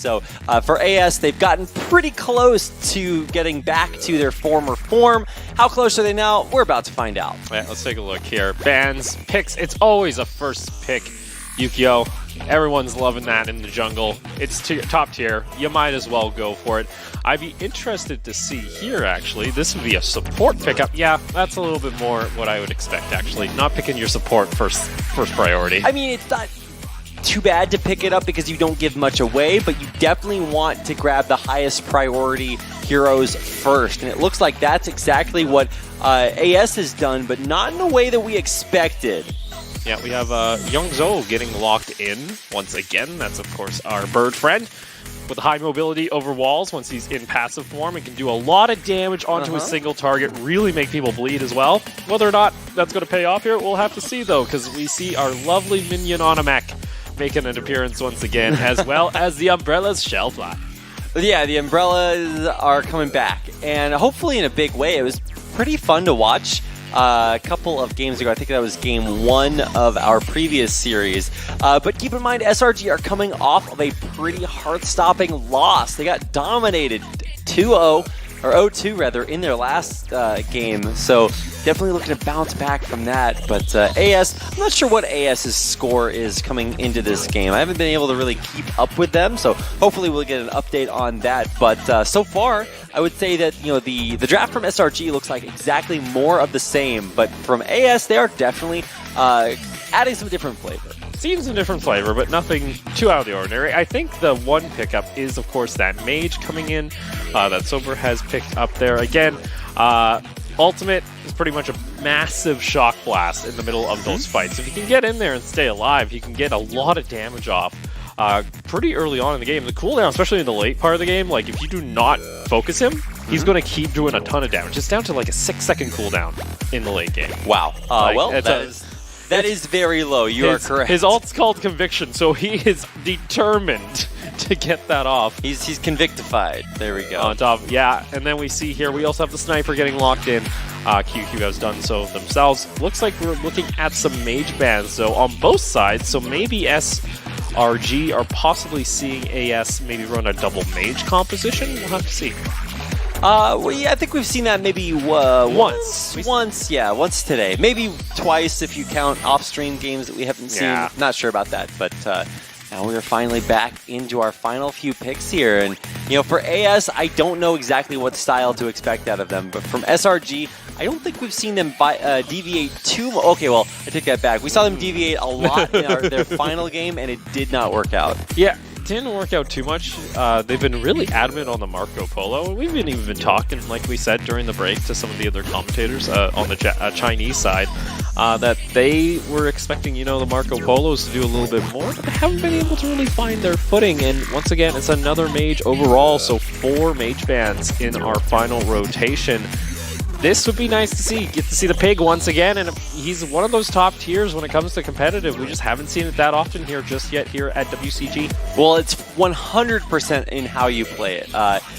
So for AS, they've gotten pretty close to getting back to their former form. How close are they now? We're about to find out. Yeah, let's take a look here. Bans, picks, it's always a first pick. Yukio, everyone's loving that in the jungle. It's top tier. You might as well go for it. I'd be interested to see here, actually. This would be a support pickup. Yeah, that's a little bit more what I would expect, actually. Not picking your support first priority. I mean, it's not too bad to pick it up because you don't give much away, but you definitely want to grab the highest priority heroes first. And it looks like that's exactly what AS has done, but not in the way that we expected. Yeah, we have Youngzo getting locked in once again. That's, of course, our bird friend with high mobility over walls once he's in passive form and can do a lot of damage onto a single target, really make people bleed as well. Whether or not that's going to pay off here, we'll have to see, though, because we see our lovely minion on a mech making an appearance once again, as well as the Umbrella's shell fly. Yeah, the Umbrellas are coming back, and hopefully in a big way. It was pretty fun to watch. A couple of games ago, I think that was game 1 of our previous series. But keep in mind, SRG are coming off of a pretty heart-stopping loss. They got dominated 2-0, or 0-2 rather, in their last game. So definitely looking to bounce back from that. But AS, I'm not sure what AS's score is coming into this game. I haven't been able to really keep up with them, so hopefully we'll get an update on that. But so far, I would say that the draft from SRG looks like exactly more of the same. But from AS, they are definitely adding some different flavor. Seems a different flavor, but nothing too out of the ordinary. I think the one pickup is, of course, that mage coming in that Sober has picked up there. Again, ultimate is pretty much a massive shock blast in the middle of those fights. If you can get in there and stay alive, you can get a lot of damage off pretty early on in the game. The cooldown, especially in the late part of the game, like if you do not focus him, he's going to keep doing a ton of damage. It's down to like a 6-second cooldown in the late game. Wow. Well, that is very low. You are correct. His ult's called Conviction, so he is determined to get that off. He's convictified. There we go. On top, yeah. And then we see here, we also have the Sniper getting locked in. QQ has done so themselves. Looks like we're looking at some mage bans, though, on both sides. So maybe SRG are possibly seeing AS maybe run a double mage composition. We'll have to see. Well, yeah, I think we've seen that maybe once today. Maybe twice if you count off-stream games that we haven't seen. Yeah. Not sure about that, but now we're finally back into our final few picks here. And, for AS, I don't know exactly what style to expect out of them, but from SRG, I don't think we've seen them deviate too much. Okay, well, I take that back. We saw them deviate a lot in their final game, and it did not work out. Yeah. Didn't work out too much. They've been really adamant on the Marco Polo. We've even been talking, like we said during the break, to some of the other commentators on the Chinese side, that they were expecting, the Marco Polos to do a little bit more, but they haven't been able to really find their footing. And once again, it's another mage overall, so 4 mage bans in our final rotation. This would be nice to see. Get to see the pig once again, and he's one of those top tiers when it comes to competitive. We just haven't seen it that often here just yet here at WCG. Well, it's 100% in how you play it.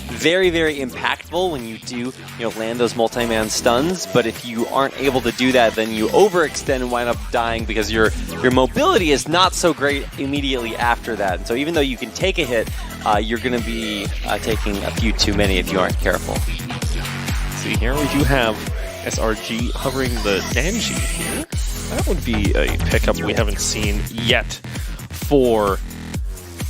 Very, very impactful when you do, land those multi-man stuns. But if you aren't able to do that, then you overextend and wind up dying because your mobility is not so great immediately after that. And so even though you can take a hit, you're going to be taking a few too many if you aren't careful. See here, we do have SRG hovering the Danji here. That would be a pickup we haven't seen yet for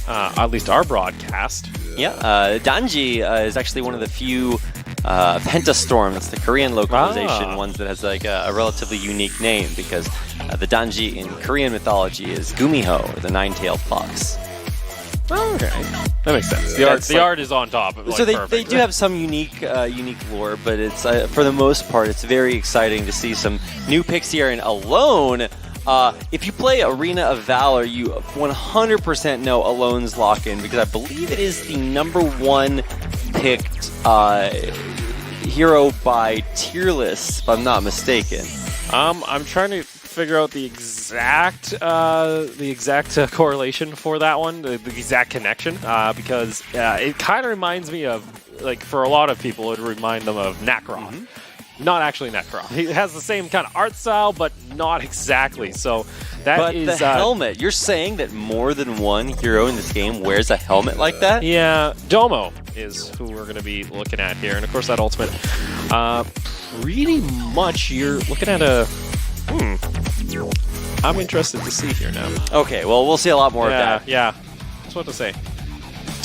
at least our broadcast. Yeah, Danji is actually one of the few Pentastorm, that's the Korean localization, ones that has like a relatively unique name because the Danji in Korean mythology is Gumiho, or the nine-tailed fox. Oh, okay, that makes sense. The art is on top. So they do have some unique lore, but it's for the most part, it's very exciting to see some new picks here. And Alone, if you play Arena of Valor, you 100% know Alone's lock-in because I believe it is the #1 picked hero by tier list, if I'm not mistaken. I'm trying to figure out the exact correlation for that one, the exact connection, because it kind of reminds me of, like, for a lot of people, it would remind them of Nakaroth. not actually Necron. He has the same kind of art style, but not exactly. So that is... But the helmet, you're saying that more than one hero in this game wears a helmet like that? Yeah, Domo is who we're going to be looking at here. And of course that ultimate, pretty much you're looking at a... I'm interested to see here now. Okay, well, we'll see a lot more of that. Yeah, that's what to say.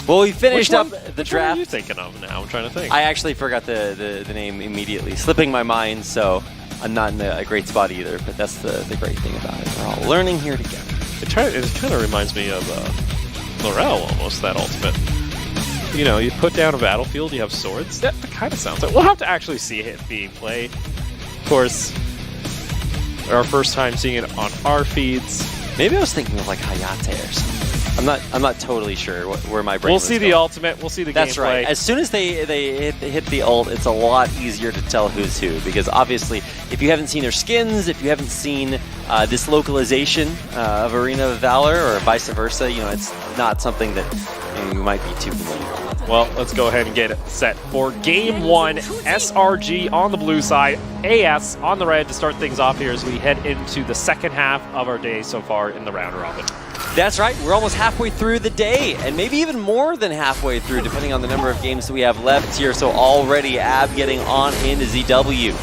Well, we finished up the Which draft. one are you thinking of now? I'm trying to think. I actually forgot the name immediately, slipping my mind, so I'm not in a great spot either, but that's the great thing about it. We're all learning here together. It kind of reminds me of Laurel almost, that ultimate. You know, you put down a battlefield, you have swords. That kind of sounds like... We'll have to actually see it being played. Of course, our first time seeing it on our feeds. Maybe I was thinking of like Hayate or something. I'm not totally sure where my brain. We'll see the ultimate. We'll see the gameplay. That's right. As soon as they hit the ult, it's a lot easier to tell who's who, because obviously, if you haven't seen their skins, if you haven't seen this localization of Arena of Valor or vice versa, you know, it's not something that you might be too familiar with. Well, let's go ahead and get it set for Game 1. SRG on the blue side, AS on the red to start things off here as we head into the second half of our day so far in the round robin. That's right. We're almost halfway through the day, and maybe even more than halfway through, depending on the number of games that we have left here. So already, Ab getting on into ZW.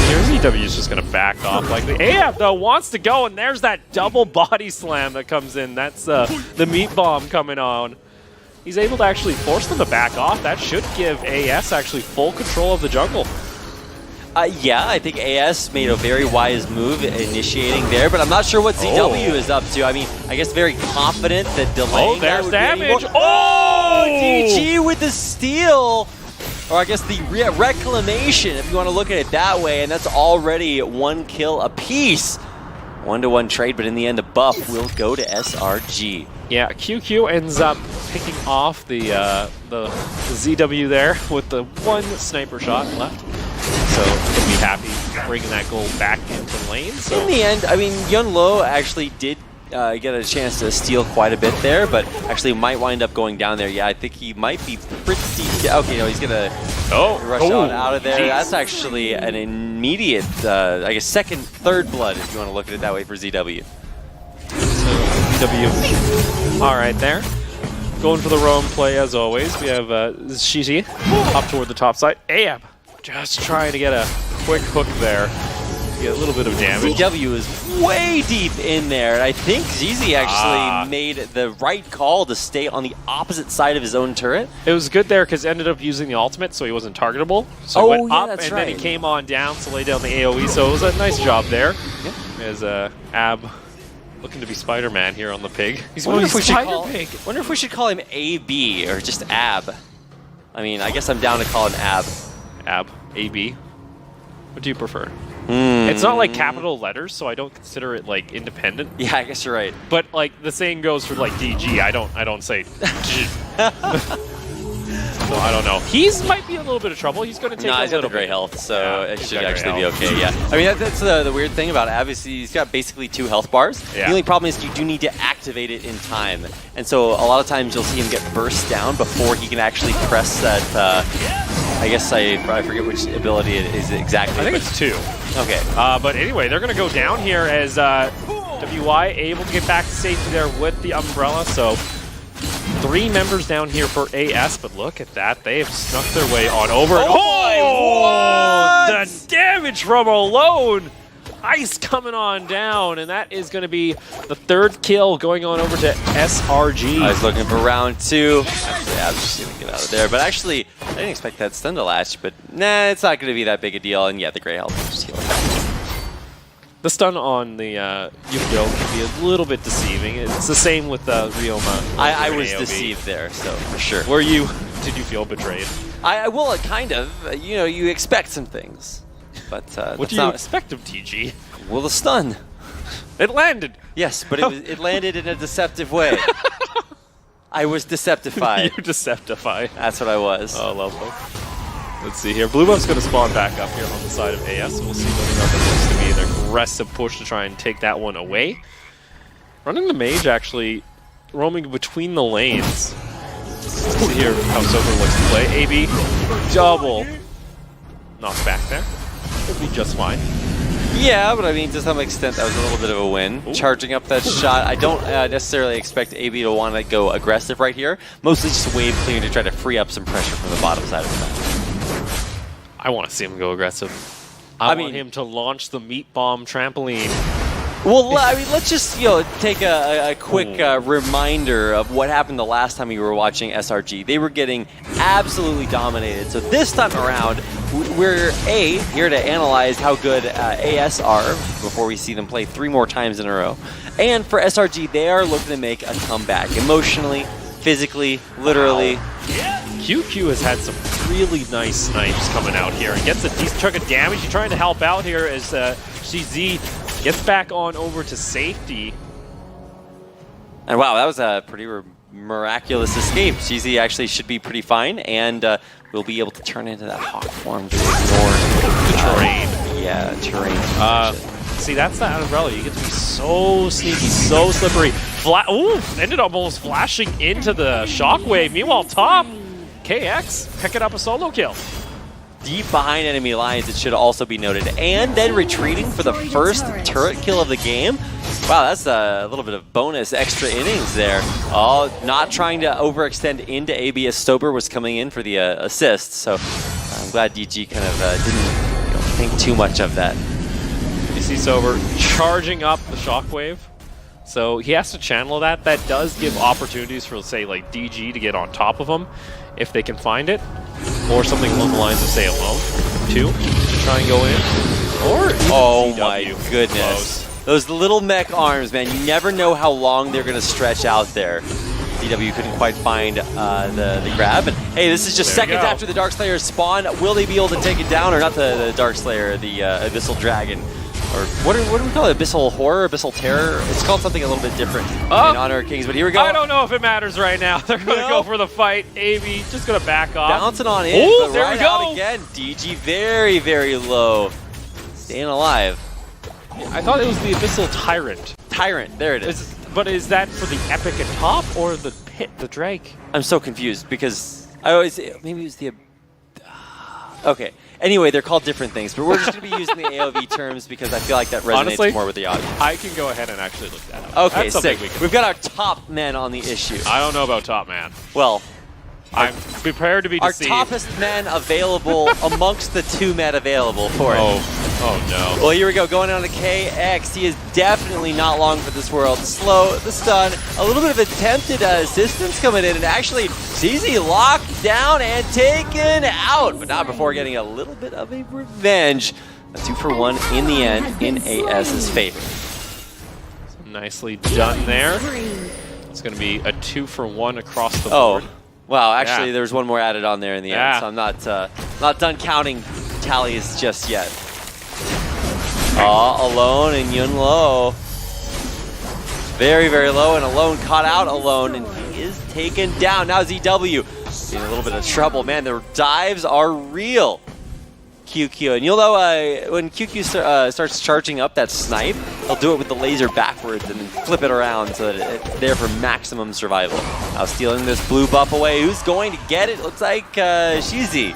Here, ZW is just going to back off likely. AF, though, wants to go, and there's that double body slam that comes in. That's the meat bomb coming on. He's able to actually force them to back off. That should give AS actually full control of the jungle. Yeah, I think AS made a very wise move initiating there, but I'm not sure what ZW is up to. I mean, I guess very confident that delaying that would damage. Be DG with the steal. Or I guess the reclamation, if you want to look at it that way, and that's already 1 kill apiece. 1-to-1 trade, but in the end, the buff will go to SRG. Yeah, QQ ends up picking off the ZW there with the 1 sniper shot left. So he'll be happy bringing that goal back into lane. So in the end, I mean, Yunlo actually did get a chance to steal quite a bit there, but actually might wind up going down there. Yeah, I think he might be pretty... Okay, no, he's going to rush on out of there. Geez. That's actually an immediate, I guess, third blood, if you want to look at it that way, for ZW. So, ZW, all right there. Going for the roam play, as always. We have Shishi up toward the top side. Ayab just trying to get a quick hook there. Get a little bit of damage. ZW is way deep in there, and I think ZZ actually made the right call to stay on the opposite side of his own turret. It was good there because ended up using the ultimate, so he wasn't targetable. So he went up, and then he came on down to lay down the AoE, so it was a nice job there. Yeah. As Ab looking to be Spider-Man here on the pig. Wonder if we should call him AB or just Ab. I mean, I guess I'm down to call him Ab. Ab, AB. What do you prefer? It's not like capital letters, so I don't consider it like independent. Yeah, I guess you're right. But like the same goes for like DG. I don't say. So I don't know. He's might be a little bit of trouble. He's going to take he's got the great health, so it should actually be okay. Yeah. I mean, that's the weird thing about Ab is he's got basically 2 health bars. Yeah. The only problem is you do need to activate it in time, and so a lot of times you'll see him get burst down before he can actually press that. I guess I forget which ability it is exactly. I think it's 2. Okay. But anyway, they're going to go down here as WY able to get back to safety there with the umbrella. So 3 members down here for AS, but look at that. They have snuck their way on over. Oh, the damage from alone. Ice coming on down, and that is going to be the 3rd kill going on over to SRG. I was looking for round 2. Actually, I'm just going to get out of there. But actually, I didn't expect that stun to last, but nah, it's not going to be that big a deal. And yeah, the gray health is just healing. The stun on the Yukio can be a little bit deceiving. It's the same with Ryoma. I was deceived there, so for sure. Did you feel betrayed? Well, kind of. You know, you expect some things. But what do you expect of TG? Well, the stun. It landed. Yes, but it landed in a deceptive way. I was deceptified. You deceptify. That's what I was. Oh, lovely. Let's see here. Blue buff's going to spawn back up here on the side of AS. We'll see whether or not that looks to be an aggressive push to try and take that one away. Running the mage actually roaming between the lanes. Let's see here how Sober looks to play. AB double. knocked back there. Could be just fine. Yeah, but I mean, to some extent, that was a little bit of a win. Ooh. Charging up that shot. I don't necessarily expect AB to want to go aggressive right here. Mostly just wave clear to try to free up some pressure from the bottom side of the map. I want to see him go aggressive. I want him to launch the meat bomb trampoline. Well, I mean, let's just take a quick reminder of what happened the last time we were watching SRG. They were getting absolutely dominated. So this time around, we're here to analyze how good AS are before we see them play 3 more times in a row. And for SRG, they are looking to make a comeback emotionally, physically, literally. QQ has had some really nice snipes coming out here and gets a decent chunk of damage. He's trying to help out here as CZ gets back on over to safety. And wow, that was a pretty miraculous escape. CZ actually should be pretty fine, and we'll be able to turn into that hawk form to ignore the terrain. Yeah, terrain. See, that's that umbrella. You get to be so sneaky, so slippery. Ooh, ended up almost flashing into the shockwave. Meanwhile, top KX picking up a solo kill. Deep behind enemy lines, it should also be noted. And then retreating for the first turret kill of the game. Wow, that's a little bit of bonus extra innings there. Oh, not trying to overextend into AB as Stober was coming in for the assist. So I'm glad DG kind of didn't think too much of that. You see Stober charging up the shockwave. So he has to channel that. That does give opportunities for, say, like DG to get on top of him if they can find it. Or something along the lines of, say, alone. 2 to try and go in. Or oh my goodness. Close. Those little mech arms, man. You never know how long they're going to stretch out there. DW couldn't quite find the grab. And hey, this is just seconds after the Darkslayer spawn. Will they be able to take it down? Or not the Darkslayer, the Abyssal Dragon. Or what do we call it? Abyssal Horror? Abyssal Terror? It's called something a little bit different in Honor of Kings, but here we go. I don't know if it matters right now. They're going to go for the fight. AB just going to back off. Bouncing on in, but there we go. Out again. DG very, very low. Staying alive. I thought it was the Abyssal Tyrant. Tyrant, there it is. But is that for the Epic at top or the Pit, the Drake? I'm so confused because I always, maybe it was the, okay. Anyway, they're called different things, but we're just going to be using the AOV terms because I feel like that resonates honestly, more with the audience. I can go ahead and actually look that up. Okay, sick. We've got our top men on the issue. I don't know about top man. Well, I'm prepared to be deceived. Our toppest men available amongst the 2 men available for it. Oh no. Well, here we go, going on to KX. He is definitely not long for this world. Slow, the stun, a little bit of attempted assistance coming in, and actually CZ locked down and taken out, but not before getting a little bit of a revenge. A 2-for-1 in the end in AS's favor. So nicely done there. It's going to be a 2-for-1 across the board. Wow, actually there's one more added on there in the end, so I'm not done counting tallies just yet. Alone and Yun Lo. Very, very low, and Alone caught out Alone, and he is taken down. Now ZW in a little bit of trouble. Man, the dives are real. QQ, and you'll know when QQ starts charging up that snipe, he'll do it with the laser backwards and then flip it around so that it's there for maximum survival. Now stealing this blue buff away. Who's going to get it? Looks like Shizi.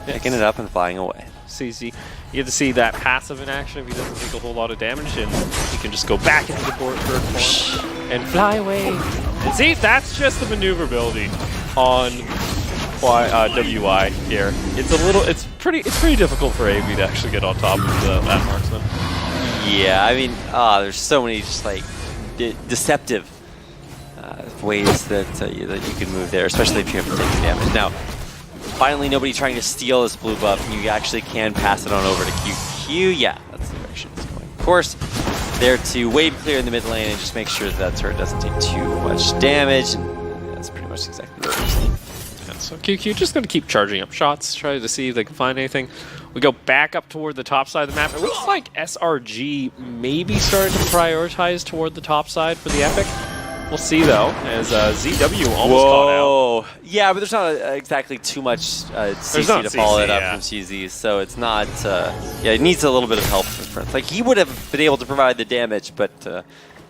Picking it up and flying away. CZ, you get to see that passive in action if he doesn't take a whole lot of damage, and he can just go back into the bird form and fly away. And see, that's just the maneuverability on WI here. It's pretty difficult for AB to actually get on top of that marksman. Yeah, I mean, there's so many just like deceptive ways that you can move there, especially if you have to take the damage. Now, finally, nobody trying to steal this blue buff, and you actually can pass it on over to QQ. Yeah, that's the direction it's going. Of course, there to wave clear in the mid lane and just make sure that turret doesn't take too much damage, and that's pretty much exactly what we're seeing. So QQ just going to keep charging up shots, try to see if they can find anything. We go back up toward the top side of the map. It looks like SRG maybe starting to prioritize toward the top side for the Epic. We'll see, though, as ZW almost caught out. Yeah, but there's not exactly too much CC to follow it up from CZ, so it's not... yeah, it needs a little bit of help from friends. Like, he would have been able to provide the damage, but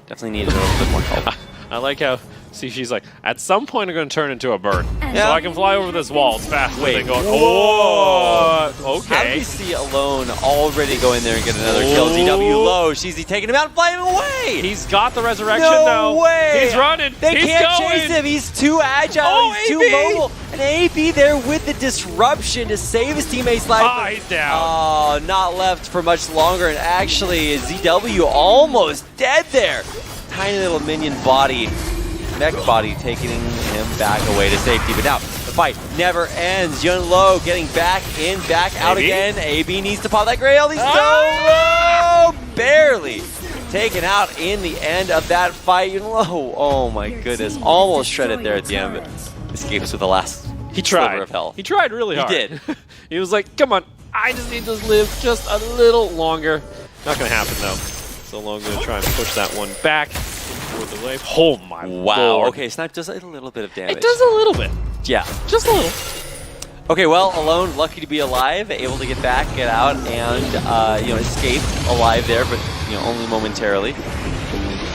definitely needed a little bit more help. I like how See, she's like, at some point I'm going to turn into a bird. Yeah. So I can fly over this wall. It's fast. Wait. They go, oh, How do okay. we see Alone already go in there and get another kill? ZW low. She's taking him out and flying him away. He's got the resurrection No though. way. He's running. They He's can't going. chase him. He's too agile. Oh, He's too AB. mobile. And AB there with the disruption to save his teammate's life. Ah, he's down. Oh, not left for much longer. And actually, ZW almost dead there. Tiny little minion body, mech body, taking him back away to safety. But now, the fight never ends. Yun Lo getting back in, back out AB? again. AB needs to pop that Grail. He's so low. Barely taken out in the end of that fight. Yun Lo, oh my goodness. Almost shredded there at the end, but escapes with the last He tried. sliver of hell. He tried really hard. He did. He was like, come on, I just need to live just a little longer. Not going to happen, though. So long going to try and push that one back toward the wave. Oh, my Wow. Lord. Okay, Snipe does a little bit of damage. It does a little bit. Yeah. Just a little. Okay, well, Alone, lucky to be alive, able to get back, get out, and escape alive there, but only momentarily.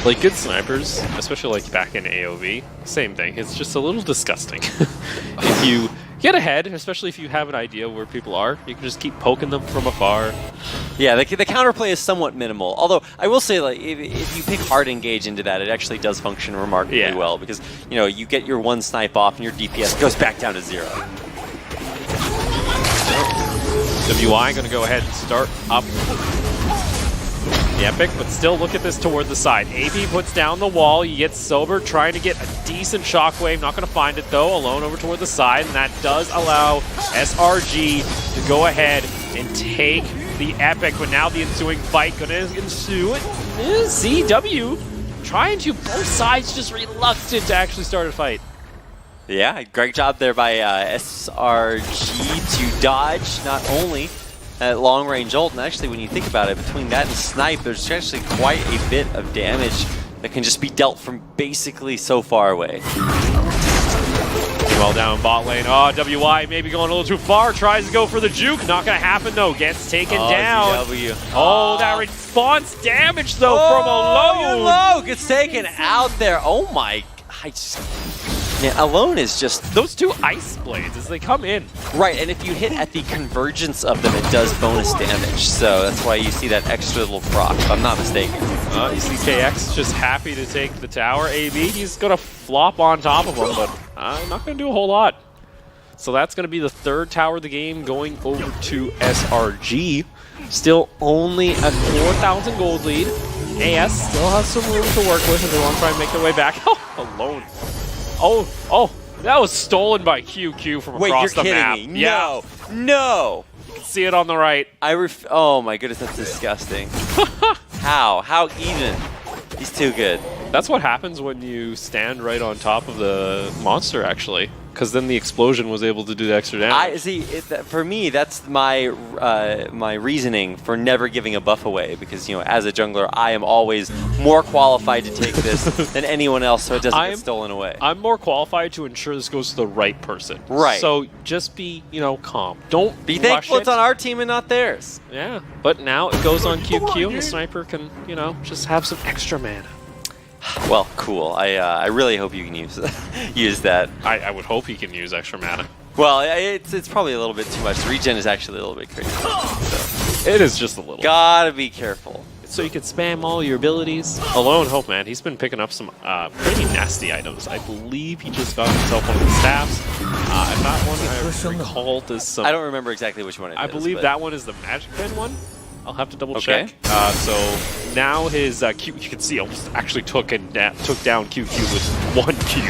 Like, good snipers, especially like back in AOV, same thing. It's just a little disgusting. If you get ahead, especially if you have an idea where people are, you can just keep poking them from afar. Yeah, the counterplay is somewhat minimal. Although I will say, like, if you pick hard engage into that, it actually does function remarkably well because you get your one snipe off and your DPS goes back down to 0. WI going to go ahead and start up the Epic, but still look at this toward the side. AB puts down the wall. He gets sober, trying to get a decent shockwave. Not going to find it, though. Alone over toward the side, and that does allow SRG to go ahead and take the Epic. But now the ensuing fight going to ensue. It is ZW trying to, both sides just reluctant to actually start a fight. Yeah, great job there by SRG to dodge not only that long-range ult, and actually when you think about it, between that and Snipe, there's actually quite a bit of damage that can just be dealt from basically so far away. Well down bot lane. Oh, WI maybe going a little too far. Tries to go for the juke. Not going to happen, though. Gets taken down. ZW. Oh, that response damage, though, from Alone. Alone gets taken out there. Oh my... Alone is just... Those two ice blades as they come in. Right, and if you hit at the convergence of them, it does bonus damage. So that's why you see that extra little proc, if I'm not mistaken. You see KX just happy to take the tower. AB, he's going to flop on top of him, but not going to do a whole lot. So that's going to be the third tower of the game going over to SRG. Still only a 4,000 gold lead. AS still has some room to work with if they want to try and make their way back. Oh, Alone. Oh, that was stolen by QQ from across the map. Wait, you're kidding me. No, no. You can see it on the right. Oh my goodness, that's disgusting. How even? He's too good. That's what happens when you stand right on top of the monster, actually. Because then the explosion was able to do the extra damage. For me, that's my my reasoning for never giving a buff away. Because as a jungler, I am always more qualified to take this than anyone else, so it doesn't get stolen away. I'm more qualified to ensure this goes to the right person. Right. So just be, calm. Don't be thankful it's on our team and not theirs. Yeah. But now it goes on QQ, and the sniper can, just have some extra mana. Well, cool. I really hope you can use that. I would hope he can use extra mana. Well, it's probably a little bit too much. The regen is actually a little bit crazy. So. It is just a little. Gotta be careful. So you can spam all your abilities. Alone, hope man, he's been picking up some pretty nasty items. I believe he just got himself one of the staffs. If that one I recall is some. I don't remember exactly which one it is. I believe that one is the Magic Pen one. I'll have to double check. So now his Q, you can see, almost actually took down QQ with 1 Q.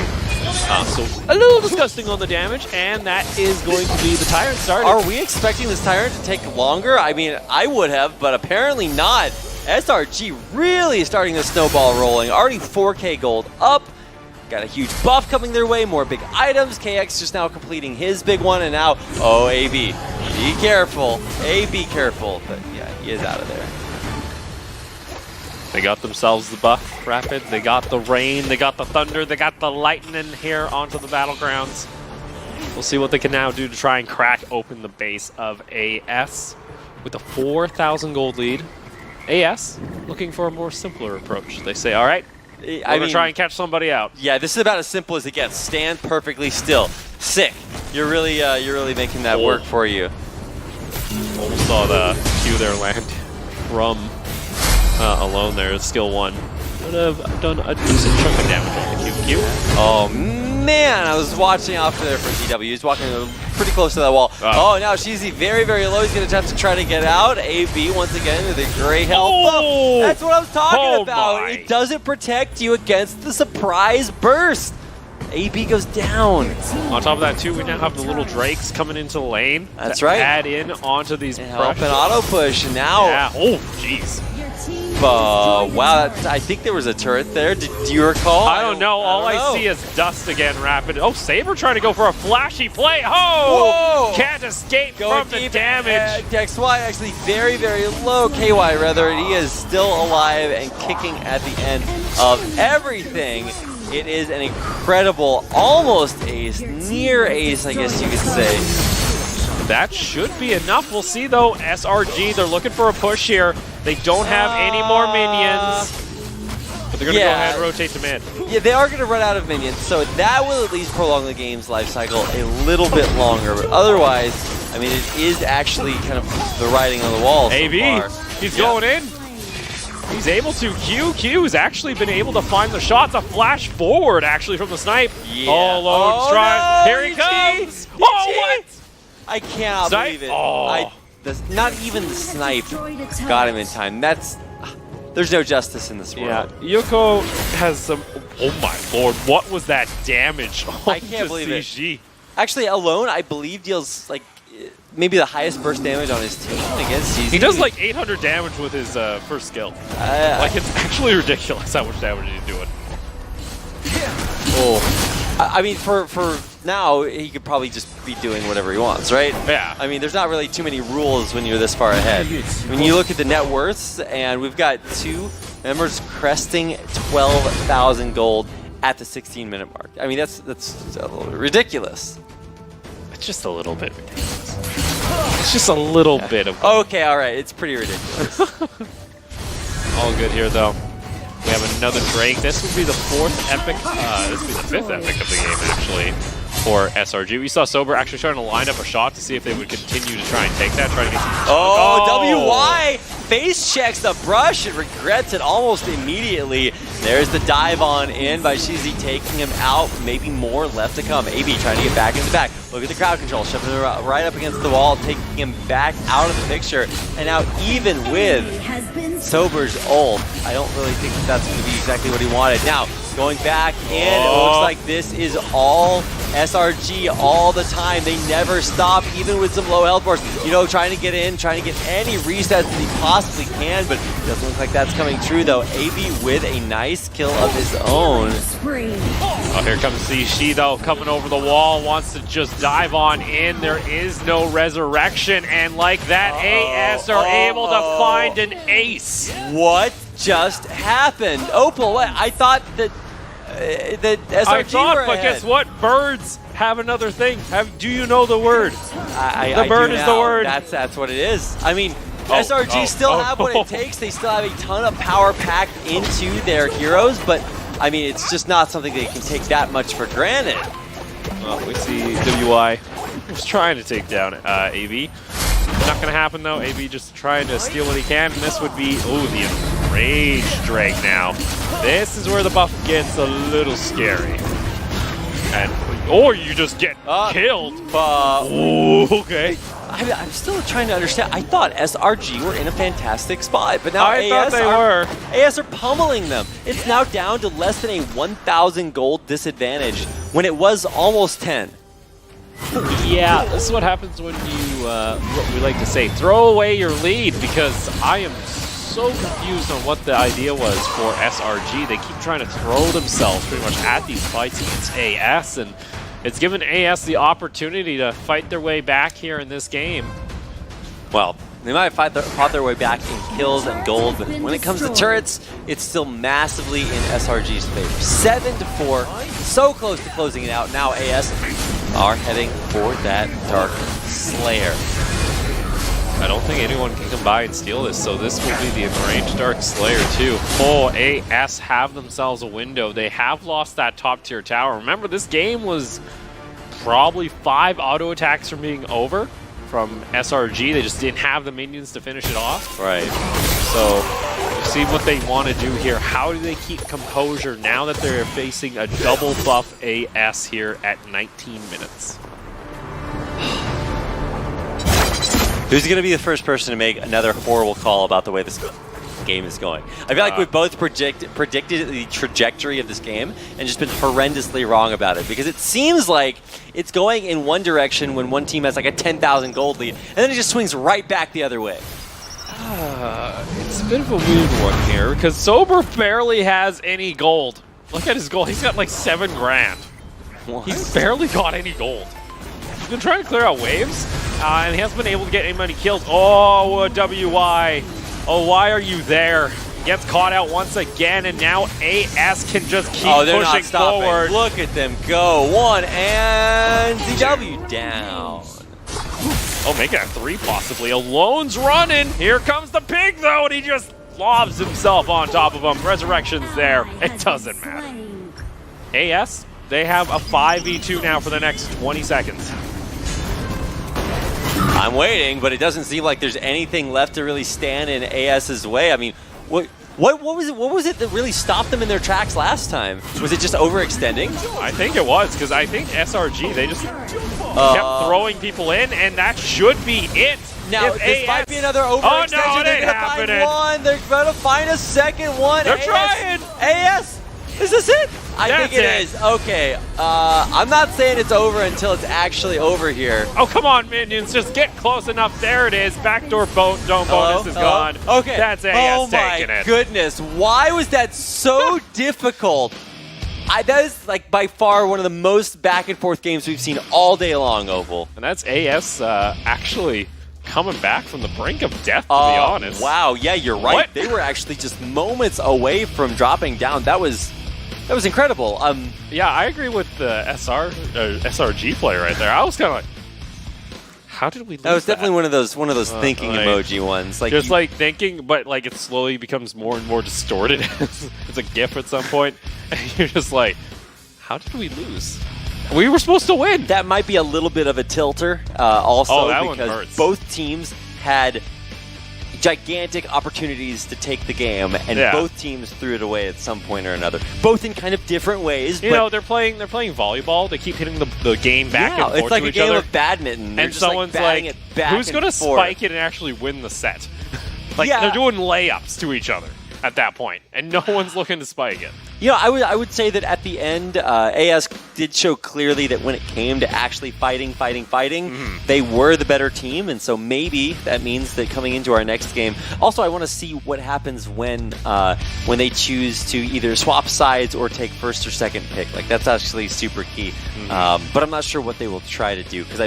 So a little disgusting on the damage, and that is going to be the Tyrant starting. Are we expecting this Tyrant to take longer? I mean, I would have, but apparently not. SRG really starting the snowball rolling. Already 4K gold up. Got a huge buff coming their way, more big items. KX just now completing his big one, and now, AB. Be careful. Be careful. But yeah, he is out of there. They got themselves the buff, Rapid. They got the rain. They got the thunder. They got the lightning here onto the battlegrounds. We'll see what they can now do to try and crack open the base of AS with a 4,000 gold lead. AS looking for a more simpler approach. They say, all right, We're gonna try and catch somebody out. Yeah, this is about as simple as it gets. Stand perfectly still. Sick. You're really making that work for you. Almost saw the Q there land from alone there. Skill 1 would have done a decent chunk of damage on the Q. Oh man, I was watching off there for DW. He's walking pretty close to that wall. Oh, now Xi'an very low. He's gonna attempt to try to get out. AB once again with a great health buff. That's what I was talking about. My. It doesn't protect you against the surprise burst. AB goes down. On top of that, too, we now have the little Drakes coming into the lane. That's right. Add in onto these help and auto push. And now. Yeah. Oh, jeez. Wow, I think there was a turret there. Do you recall? I don't know. All I see is dust again, rapid. Oh, Saber trying to go for a flashy play. Oh! Whoa! Can't escape from the damage. XY actually very low. KY rather. He is still alive and kicking at the end of everything. It is an incredible, almost ace, near ace, I guess you could say. That should be enough. We'll see, though. SRG, they're looking for a push here. They don't have any more minions. But they're going to go ahead and rotate to mid. Yeah, they are going to run out of minions, so that will at least prolong the game's life cycle a little bit longer. But otherwise, I mean, it is actually kind of the writing on the wall AB, so far. He's going in. He's able to. Q's actually been able to find the shots. A flash forward, actually, from the snipe. Yeah. Oh, low stride. No, Here he comes. EG. Oh, what? I cannot Snipe? believe it. Oh. Not even the snipe got him in time. There's no justice in this world. Yeah, Yoko has some. Oh my lord, what was that damage? I can't believe CG. it. Actually, alone, I believe deals like maybe the highest burst damage on his team against CZ. He does like 800 damage with his first skill. Like, it's actually ridiculous how much damage he's doing. Oh, I mean, for now, he could probably just be doing whatever he wants, right? Yeah. I mean, there's not really too many rules when you're this far ahead. When you look at the net worths, and we've got two members cresting 12,000 gold at the 16-minute mark. I mean, that's a little bit ridiculous. It's just a little bit ridiculous. It's just a little bit of. Okay, all right, it's pretty ridiculous. All good here, though. We have another Drake. This would be the fourth epic. This would be the fifth epic of the game, actually, for SRG. We saw Sober actually trying to line up a shot to see if they would continue to try and take that, try to get some. Oh, WY face checks the brush and regrets it almost immediately. There's the dive on in by Xi'an taking him out. Maybe more left to come. AB trying to get back in the back. Look at the crowd control, shoving him right up against the wall, taking him back out of the picture. And now even with Sober's ult, I don't really think that's going to be exactly what he wanted. Now, going back in, it looks like this is all SRG all the time. They never stop, even with some low health bars. You know, trying to get in, trying to get any resets that he possibly can, but it doesn't look like that's coming true, though. AB with a nice kill of his own. Oh, here comes Xi'an, though, coming over the wall, wants to just dive on in. There is no resurrection, and like that, AS are able to find an ace. What just happened? Opal, what? I thought that SRG were but ahead. guess what? Birds have another thing. Do you know the word? The bird is the word. That's what it is. I mean, SRG still have what it takes. They still have a ton of power packed into their heroes, but I mean, it's just not something they can take that much for granted. Well, we see WI was trying to take down AB. Not going to happen, though. AB just trying to steal what he can, and this would be, the Enraged Drake now. This is where the buff gets a little scary. Or you just get killed. Okay. I'm still trying to understand. I thought SRG were in a fantastic spot, but now I thought they were. AS are pummeling them. It's now down to less than a 1,000 gold disadvantage when it was almost 10. Yeah, this is what happens when you, what we like to say, throw away your lead, because I am so confused on what the idea was for SRG. They keep trying to throw themselves pretty much at these fights against AS, and it's given AS the opportunity to fight their way back here in this game. Well, they might have fought their way back in kills and gold, but when it comes to turrets, it's still massively in SRG's favor. 7-4, so close to closing it out. Now AS are heading for that Dark Slayer. I don't think anyone can come by and steal this, so this will be the Enraged Dark Slayer too. Oh, AS have themselves a window. They have lost that top tier tower. Remember, this game was probably 5 auto attacks from being over from SRG. They just didn't have the minions to finish it off. Right. So, we'll see what they want to do here. How do they keep composure now that they're facing a double buff AS here at 19 minutes? Who's going to be the first person to make another horrible call about the way this game is going? I feel like we've both predicted the trajectory of this game and just been horrendously wrong about it, because it seems like it's going in one direction when one team has like a 10,000 gold lead, and then it just swings right back the other way. It's a bit of a weird one here, because Sober barely has any gold. Look at his gold. He's got like 7 grand. What? He's barely got any gold. He's been trying to clear out waves, and he hasn't been able to get any many kills. Oh, WY. Oh, why are you there? Gets caught out once again, and now AS can just keep pushing forward. Look at them go. 1 and DW down. Oh, making a 3 possibly. Alone's running. Here comes the pig, though, and he just lobs himself on top of him. Resurrection's there. It doesn't matter. AS, they have a 5v2 now for the next 20 seconds. I'm waiting, but it doesn't seem like there's anything left to really stand in AS's way. I mean, what was it that really stopped them in their tracks last time? Was it just overextending? I think it was, because I think SRG, they just kept throwing people in, and that should be it. Now, this might be another overextension. Oh, no, it ain't They're happening. gonna find one. They're going to find a second one. They're trying. AS, is this it? I think it is. Okay. I'm not saying it's over until it's actually over here. Oh, come on, minions. Just get close enough. There it is. Backdoor dome bonus is gone. Okay. That's AS taking it. Oh, my goodness. Why was that so difficult? That is, like, by far one of the most back-and-forth games we've seen all day long, Oval. And that's AS actually coming back from the brink of death, to be honest. Wow. Yeah, you're right. What? They were actually just moments away from dropping down. That was incredible. Yeah, I agree with the SRG player right there. I was kind of like, how did we lose that? Was definitely one of those thinking emoji ones. Like just like thinking, but like it slowly becomes more and more distorted. It's a GIF at some point, and you're just like, how did we lose? We were supposed to win. That might be a little bit of a tilter, also that because one hurts. Both teams had gigantic opportunities to take the game, and both teams threw it away at some point or another. Both in kind of different ways. You know, they're playing volleyball. They keep hitting the game back and forth it's like to a each game other. of badminton. They're And just someone's batting like, it back who's and going to forth. spike it and actually win the set? Like, they're doing layups to each other at that point, and no one's looking to spike it. You know, I would say that at the end, AS did show clearly that when it came to actually fighting, they were the better team, and so maybe that means that coming into our next game. Also, I want to see what happens when they choose to either swap sides or take first or second pick. Like, that's actually super key. But I'm not sure what they will try to do, because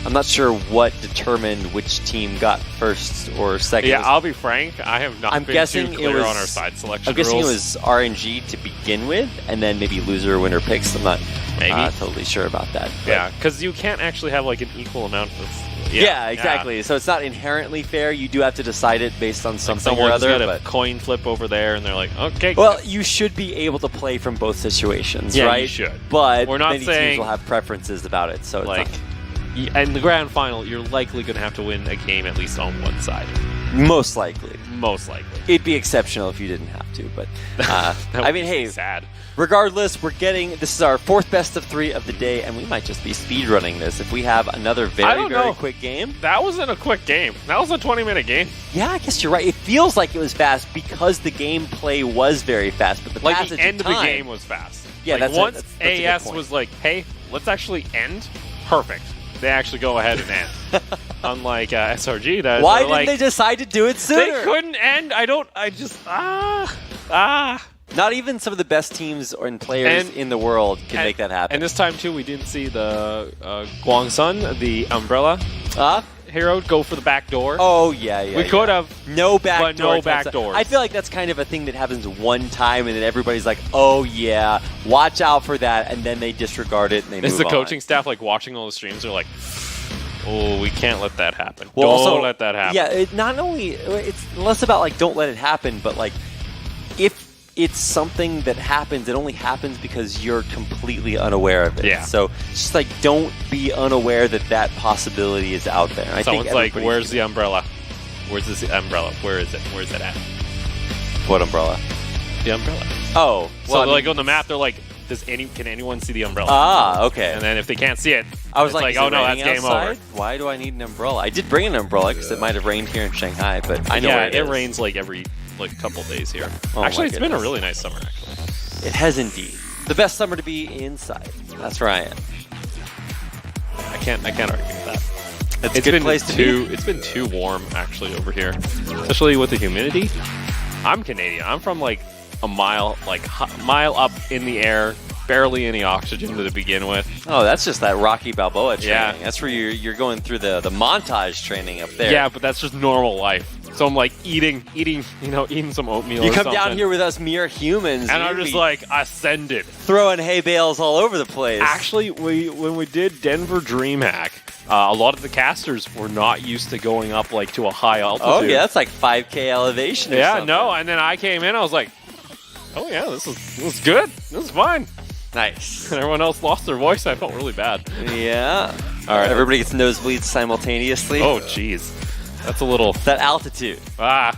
I'm not sure what determined which team got first or second. Yeah, I'll be frank, I have not been too clear on our side selection I'm guessing rules. it was RNG to begin with, and then maybe loser or winner picks. I'm not totally sure about that. Yeah, because you can't actually have like an equal amount of... Yeah, exactly. So it's not inherently fair. You do have to decide it based on something or other. Got a coin flip over there, and they're like, okay. Well, you should be able to play from both situations, yeah, right? You should. But we're not many saying teams will have preferences about it. So like, it's in the grand final, you're likely going to have to win a game at least on one side. Most likely. Most likely. It'd be exceptional if you didn't have to, but I mean, hey, sad. Regardless, this is our 4th best of 3 of the day, and we might just be speedrunning this if we have another very quick game. That wasn't a quick game. That was a 20-minute game. Yeah, I guess you're right. It feels like it was fast because the gameplay was very fast, but the like passage the end of of time, the game was fast. Yeah, like once that's a good AS point. was like, hey, let's actually end, perfect. They actually go ahead and end. Unlike SRG, why didn't they decide to do it sooner? They couldn't end. Not even some of the best teams and players in the world can make that happen. And this time, too, we didn't see the Guangsun, the Umbrella hero, go for the back door. Oh, yeah. We could have. No back but door. No back doors. I feel like that's kind of a thing that happens one time, and then everybody's like, oh, yeah, watch out for that, and then they disregard it, and they move on. Is the coaching staff, like, watching all the streams? They're like, Oh, we can't let that happen. Well, Don't also, let that happen. Yeah, it's less about like don't let it happen, but like if it's something that happens, it only happens because you're completely unaware of it. Yeah. So just like don't be unaware that that possibility is out there. Someone's like, "Where's the umbrella? Where's this umbrella? Where is it? Where's it at?" What umbrella? The umbrella. Oh, So well, like on the map, they're like, can anyone see the umbrella? Ah, okay. And then if they can't see it, I was it's like, is oh it no, that's raining game outside? over. Why do I need an umbrella? I did bring an umbrella because it might have rained here in Shanghai, but I know Yeah, where it is. rains like every couple days here. Oh Actually, my it's been a goodness. really nice summer. Actually, It has indeed. The best summer to be inside. That's where I am. I can't argue with that. It's a good place to be. It's been too warm actually over here, especially with the humidity. I'm Canadian. I'm from like a mile up in the air, barely any oxygen to begin with. Oh, that's just that Rocky Balboa training. Yeah. That's where you're going through the montage training up there. Yeah, but that's just normal life. So I'm like eating some oatmeal. You or come something, down here with us mere humans, and I'm you'd just be like ascended. throwing hay bales all over the place. Actually, when we did Denver DreamHack, a lot of the casters were not used to going up like to a high altitude. Oh yeah, that's like 5K elevation. Or Yeah, something. no, and then I came in, I was like, oh yeah, this is good. This is fine. Nice. And everyone else lost their voice. I felt really bad. Yeah. All right. Everybody gets nosebleeds simultaneously. Oh, jeez. That's a little... That altitude. Well,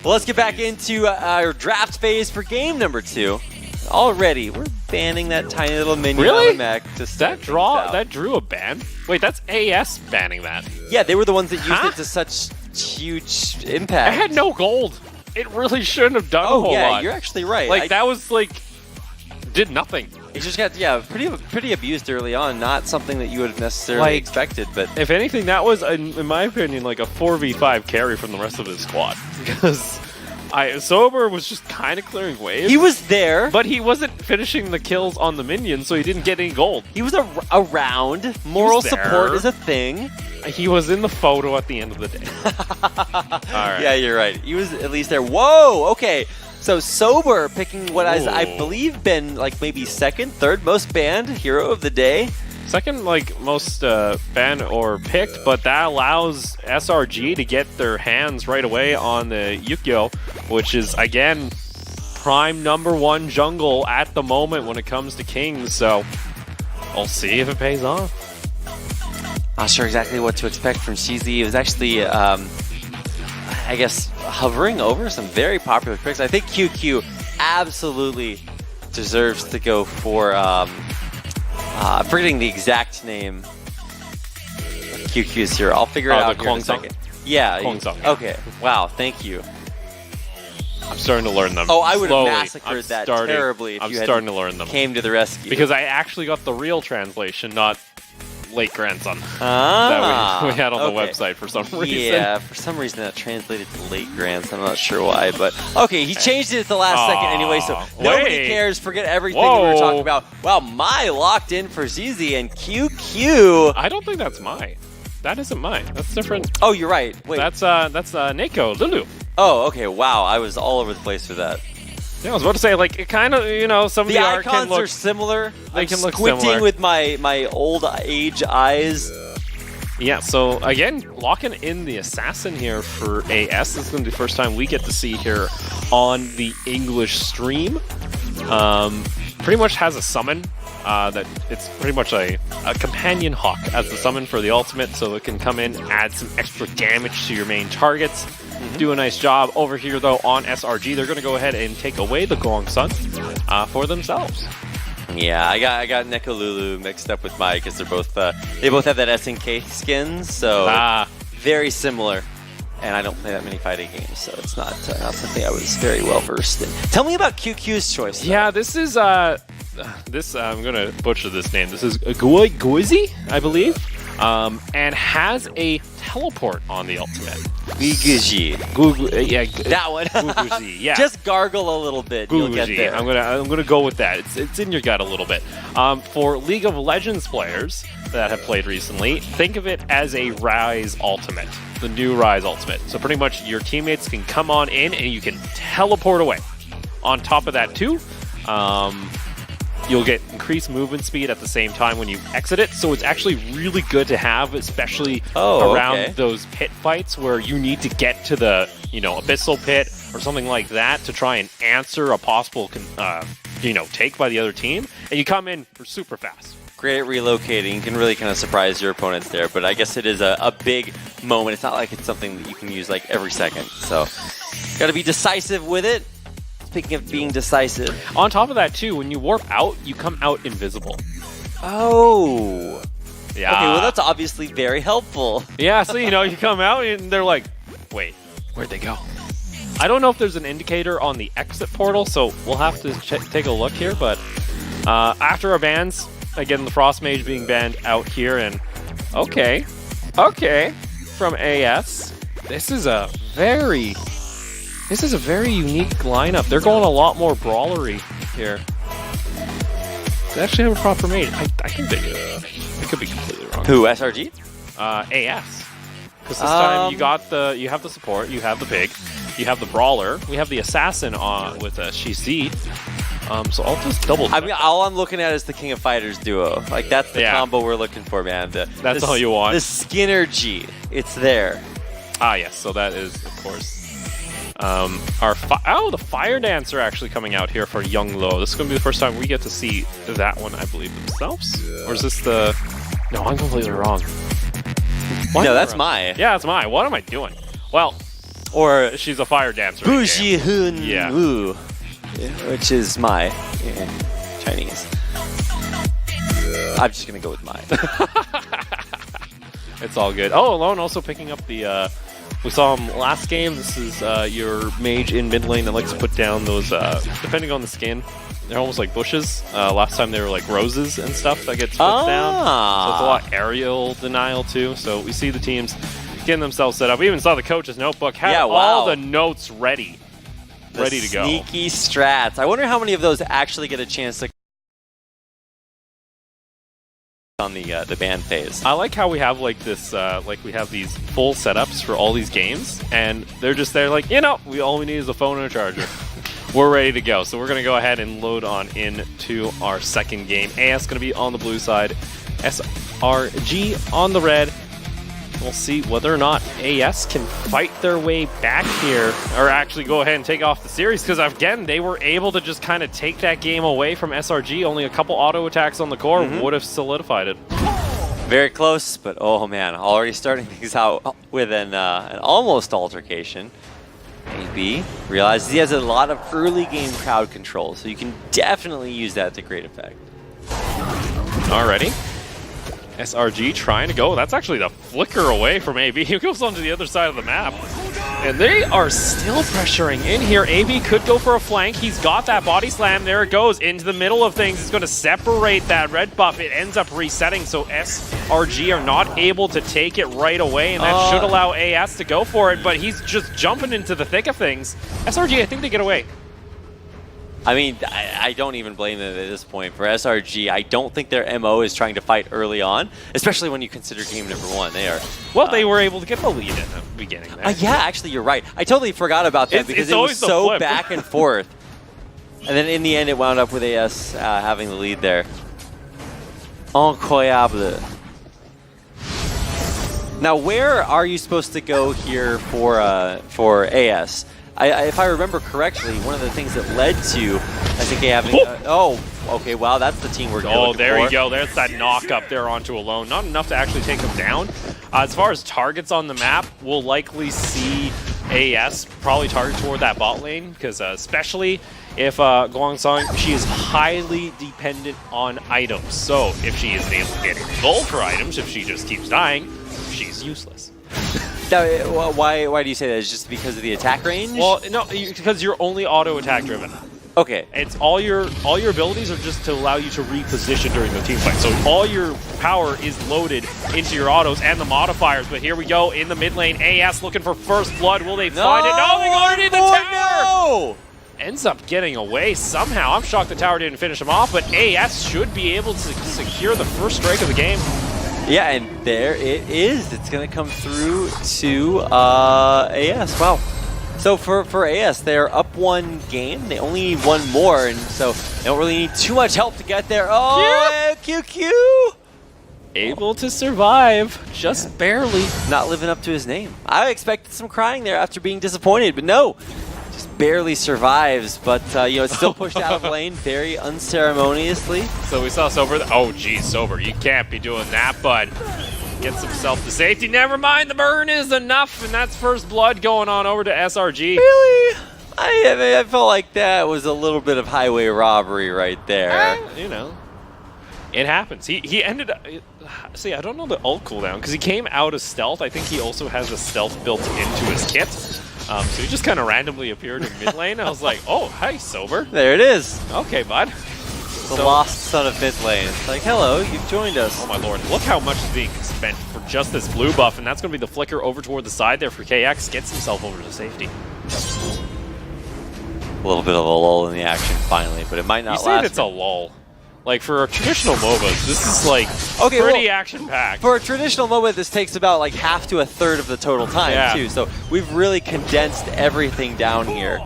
let's get back into our draft phase for game number 2. Already, we're banning that tiny little minion Really? on the mech to start things out. That drew a ban? Wait, that's AS banning that. Yeah, they were the ones that used Huh? it to such huge impact. It had no gold. It really shouldn't have done a whole yeah, lot. you're actually right. Like, that was like... did nothing. It just got pretty abused early on. Not something that you would have necessarily expected, but If anything, that was, in my opinion, like a 4v5 carry from the rest of his squad. Because Sober was just kind of clearing waves. he was there. But he wasn't finishing the kills on the minions, so he didn't get any gold. He was around. Moral there. support is a thing. He was in the photo at the end of the day. All right. Yeah, you're right. He was at least there. Whoa. Okay. So Sober picking what has, I Ooh. believe, been like maybe second, third most banned hero of the day. Second, like, most banned or picked, but that allows SRG to get their hands right away on the Yukio, which is, again, prime #1 jungle at the moment when it comes to Kings, so we'll see if it pays off. Not sure exactly what to expect from CZ. It was actually, I guess, hovering over some very popular picks. I think QQ absolutely deserves to go for, forgetting the exact name of QQ's here. I'll figure it out the here in a Kwangzong? second. Yeah. Kwangzong. Okay. Wow. Thank you. I'm starting to learn them. Oh, I would have slowly. massacred that terribly if I'm you had starting to learn them. came to the rescue. Because I actually got the real translation, not late grandson. Ah, That we had on the okay. website for some reason. Yeah, for some reason that translated to late grants. I'm not sure why, but okay, he changed it at the last second anyway, so nobody wait. cares. Forget everything we were talking about. Wow, my locked in for ZZ and QQ. I don't think that's mine. That isn't mine. That's different. Oh, you're right. Wait. That's Neko, Lulu. Oh, okay. Wow, I was all over the place with that. Yeah, I was about to say, like, it kind of, some of The the art can icons look... are similar. They I'm can look squinting similar. with my old age eyes. Yeah, so again, locking in the Assassin here for AS. This is going to be the first time we get to see here on the English stream. Pretty much has a summon that it's pretty much a companion hawk as the summon for the ultimate, so it can come in, add some extra damage to your main targets. Do a nice job. Over here, though, on SRG, they're going to go ahead and take away the Gong Sun for themselves. Yeah, I got Nekolulu mixed up with Mike because they both have that SNK skins, so very similar. And I don't play that many fighting games, so it's not something I was very well versed in. Tell me about QQ's choice. Though. Yeah, this is I'm gonna butcher this name. This is Guizi, I believe, and has a teleport on the ultimate. Guiguji. Yeah, That one. Guguji, yeah. Just gargle a little bit. You'll get Guguji. there. I'm gonna go with that. It's in your gut a little bit. For League of Legends players that have played recently, think of it as a Rise ultimate, the new Rise ultimate. So pretty much your teammates can come on in and you can teleport away. On top of that too, you'll get increased movement speed at the same time when you exit it. So it's actually really good to have, especially around those pit fights where you need to get to the, abyssal pit or something like that to try and answer a possible, take by the other team. And you come in super fast. Great at relocating. You can really kind of surprise your opponents there, but I guess it is a big moment. It's not like it's something that you can use like every second. So got to be decisive with it. Speaking of being decisive. On top of that too, when you warp out, you come out invisible. Oh. Yeah. Okay, well that's obviously very helpful. Yeah, so you come out and they're like, wait, where'd they go? I don't know if there's an indicator on the exit portal, so we'll have to take a look here, but after our bans, again, the Frost Mage being banned out here, and okay, from AS, this is a very unique lineup. They're going a lot more brawlery here. They actually have a proper mage. I think they could be completely wrong. Who, SRG? AS. Because this time you have the support, you have the pig, you have the brawler, we have the assassin on with Xi'an. So I'll just double check. I mean, all I'm looking at is the King of Fighters duo. Like, that's the combo we're looking for, man. That's all you want. The Skinnergy. It's there. Ah, yes. So that is, of course, the Fire Dancer actually coming out here for Young Lo. This is going to be the first time we get to see that one, I believe, themselves. Or is this the... No, I'm completely wrong. No, that's Mai. Yeah, that's Mai. What am I doing? Well, or she's a Fire Dancer. Bushi Hun Wu. Yeah, which is Mai in Chinese. I'm just going to go with Mai. It's all good. Oh, Alone also picking up the... we saw him last game. This is your mage in mid lane that likes to put down those, depending on the skin, they're almost like bushes. Last time they were like roses and stuff that gets put down. So it's a lot aerial denial too. So we see the teams getting themselves set up. We even saw the coach's notebook have all the notes ready to go. Sneaky strats. I wonder how many of those actually get a chance to on the ban phase. I like how we have like this, we have these full setups for all these games, and they're just there like, all we need is a phone and a charger. We're ready to go. So we're going to go ahead and load on into our second game. AS going to be on the blue side, SRG on the red. We'll see whether or not AS can fight their way back here, or actually go ahead and take off the series, because again, they were able to just kind of take that game away from SRG. Only a couple auto attacks on the core would have solidified it. Very close, but oh man, already starting things out with an almost altercation. AB realizes he has a lot of early game crowd control, so you can definitely use that to great effect. Alrighty. SRG trying to go. That's actually the flicker away from AB. He goes onto the other side of the map. And they are still pressuring in here. AB could go for a flank. He's got that body slam. There it goes into the middle of things. It's going to separate that red buff. It ends up resetting, so SRG are not able to take it right away, and that should allow AS to go for it, but he's just jumping into the thick of things. SRG, I think they get away. I mean, I don't even blame them at this point. For SRG, I don't think their MO is trying to fight early on, especially when you consider game number one. They are... Well, they were able to get the lead in the beginning there. Yeah, actually, you're right. I totally forgot about that because it was so back and forth. And then in the end, it wound up with AS having the lead there. Incroyable. Now, where are you supposed to go here for AS? If I remember correctly, one of the things that led to, I think, having... okay, wow, that's the teamwork you're looking there for. You go. There's that knock up there onto Alone. Not enough to actually take him down. As far as targets on the map, we'll likely see AS probably target toward that bot lane, because especially if Guangsong, she is highly dependent on items. So if she isn't able to get gold for items, if she just keeps dying, she's useless. Why do you say that? Is it just because of the attack range? Well, no, because you're only auto attack driven. Okay. It's all your abilities are just to allow you to reposition during the team fight. So all your power is loaded into your autos and the modifiers. But here we go in the mid lane. AS looking for first blood. Will they find it? No, they got it in the tower. No! Ends up getting away somehow. I'm shocked the tower didn't finish him off, but AS should be able to secure the first strike of the game. Yeah, and there it is. It's going to come through to AS. Wow. So for AS, they're up 1 game. They only need 1 more, and so they don't really need too much help to get there. Oh, QQ! Able to survive, just barely. Not living up to his name. I expected some crying there after being disappointed, but no. Just barely survives, but it's still pushed out of lane very unceremoniously. So we saw Sober. Oh, geez, Sober, you can't be doing that, bud. Gets himself to safety. Never mind, the burn is enough, and that's first blood going on over to SRG. Really? I felt like that was a little bit of highway robbery right there. It happens. He ended up... See, I don't know the ult cooldown, because he came out of stealth. I think he also has a stealth built into his kit. So he just kind of randomly appeared in mid lane. I was like, oh, hi, Sober. There it is. Okay, bud. The lost son of mid lane. It's like, hello, you've joined us. Oh my lord, look how much is being spent for just this blue buff, and that's going to be the flicker over toward the side there for KX. Gets himself over to safety. A little bit of a lull in the action finally, but it might not last. It's a lull. Like, for traditional MOBAs, this is like pretty action-packed. For a traditional MOBA, this takes about like half to a third of the total time, too. So we've really condensed everything down here.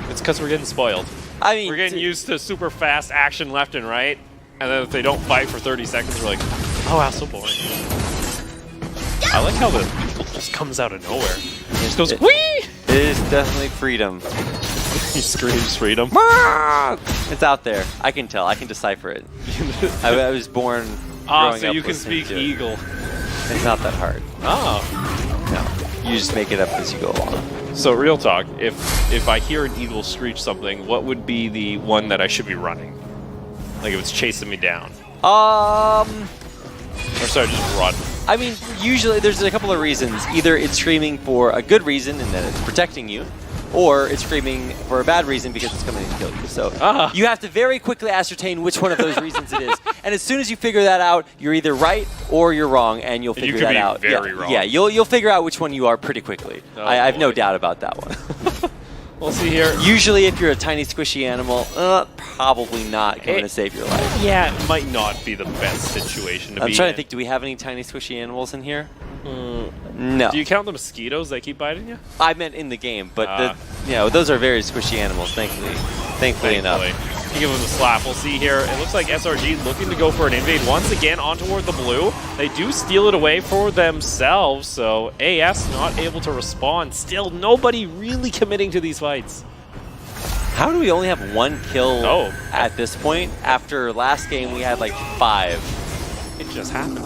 It's because we're getting spoiled. I mean, we're getting used to super fast action left and right, and then if they don't fight for 30 seconds, we're like, oh wow, so boring. I like how the eagle just comes out of nowhere. It just goes, whee! It is definitely freedom. He screams freedom. It's out there. I can tell. I can decipher it. I was born growing so up you can speak eagle. It's not that hard. Oh. No. You just make it up as you go along. So real talk, if I hear an eagle screech something, what would be the one that I should be running? Like if it's chasing me down? Or sorry, just run. I mean, usually there's a couple of reasons. Either it's screaming for a good reason and that it's protecting you, or it's screaming for a bad reason because it's coming to kill you. So you have to very quickly ascertain which one of those reasons it is. And as soon as you figure that out, you're either right or you're wrong, and you'll figure that out. Very wrong. Yeah, you'll figure out which one you are pretty quickly. I have no doubt about that one. We'll see here. Usually if you're a tiny squishy animal, probably not going to save your life. Yeah, it might not be the best situation to be in. I'm trying to think, do we have any tiny squishy animals in here? No. Do you count the mosquitoes that keep biting you? I meant in the game, but those are very squishy animals, thankfully enough. You give him a slap. We'll see here. It looks like SRG looking to go for an invade once again on toward the blue. They do steal it away for themselves, so AS not able to respond. Still, nobody really committing to these fights. How do we only have 1 kill at this point? After last game, we had like 5. It just happened.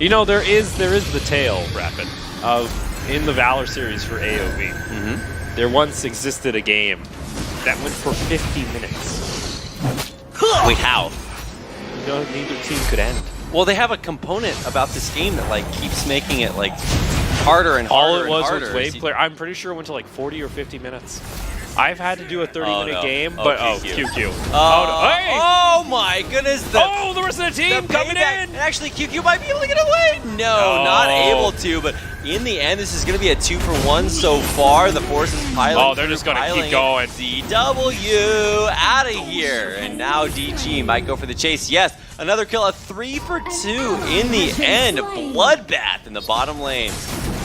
You know, there is the tale, Rapid, of in the Valor series for AOV. There once existed a game that went for 50 minutes. Wait, how? You know, neither team could end. Well, they have a component about this game that like keeps making it like harder and harder. All it was wave player. I'm pretty sure it went to like 40 or 50 minutes. I've had to do a 30-minute game, but QQ. Oh my goodness! The rest of the team coming in. And actually, QQ might be able to get away. No, not able to. But in the end, this is going to be a 2-for-1 so far. The force is piling. Oh, they're just going to keep going. DW out of here, and now DG might go for the chase. Yes, another kill, a 3-for-2 in the end. Bloodbath in the bottom lane.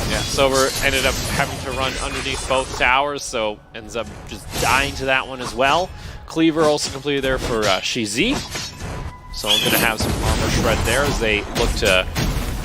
Yeah, Sober ended up having to run underneath both towers, so ends up just dying to that one as well. Cleaver also completed there for Shizi. So I'm going to have some armor shred there as they look to